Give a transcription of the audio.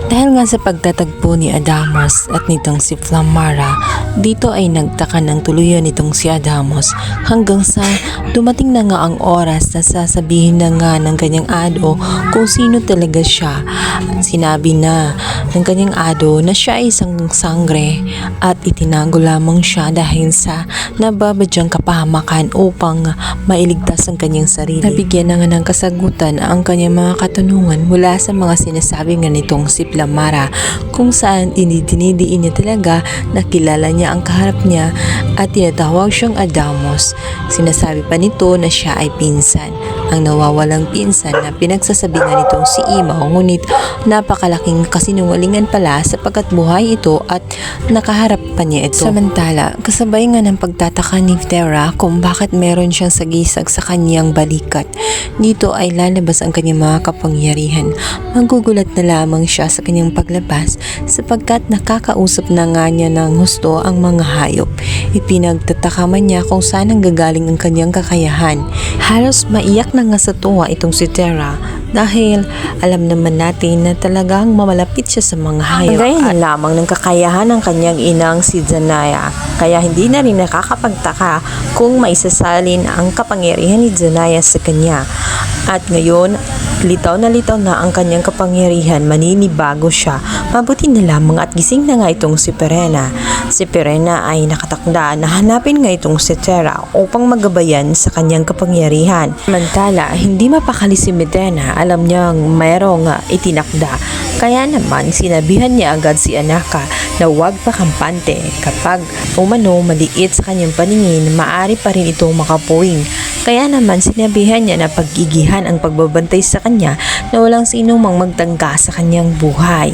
Dahil nga sa pagtatagpo ni Adamos at nitong si Flamara, dito ay nagtaka ng tuluyan nitong si Adamos hanggang sa dumating na nga ang oras na sasabihin na nga ng kanyang ado kung sino talaga siya. At sinabi na ng kanyang ado na siya ay isang sangre at itinago lamang siya dahil sa nababadyang kapahamakan upang mailigtas ang kanyang sarili. Nabigyan na nga ng kasagutan ang kanyang mga katanungan mula sa mga sinasabi nga nitong si Flamara kung saan dinidiin niya talaga na kilala niya ang kaharap niya at tinatawag siyang Adamos. Sinasabi pa nito na siya ay pinsan, ang nawawalang pinsan na pinagsasabihan nitong si Imaw, ngunit napakalaking kasinungalingan pala sapagkat buhay ito at nakaharap pa niya ito. Samantala, kasabay nga ng pagtataka ni Terra kung bakit meron siyang sagisag sa kanyang balikat, dito ay lalabas ang kanyang mga kapangyarihan. Magugulat na lamang siya sa kanyang paglabas sapagkat nakakausap na nga niya ng husto ang mga hayop. Ipinagtataka man niya kung saan ang gagaling ang kanyang kakayahan. Halos maiyak na nga sa tuwa itong si Terra dahil alam naman natin na talagang mamalapit siya sa mga hayop. Gaya na lamang ng kakayahan ng kanyang inang si Zanaya, kaya hindi na rin nakakapagtaka kung maisasalin ang kapangyarihan ni Zanaya sa kanya. At ngayon, litaw na ang kanyang kapangyarihan, maninibago siya. Mabuti na lamang at gising na nga itong si Perena. Si Perena ay nakatakda na hanapin nga itong si Terra upang magabayan sa kanyang kapangyarihan. Samantala, hindi mapakali si Medena, alam niyang mayroong itinakda. Kaya naman sinabihan niya agad si Anaka na huwag pa kampante. Kapag umano maliit sa kanyang paningin, maaari pa rin itong makapuwing. Kaya naman sinabihan niya na paggigihan ang pagbabantay sa kanya na walang sino mang magtangka sa kanyang buhay.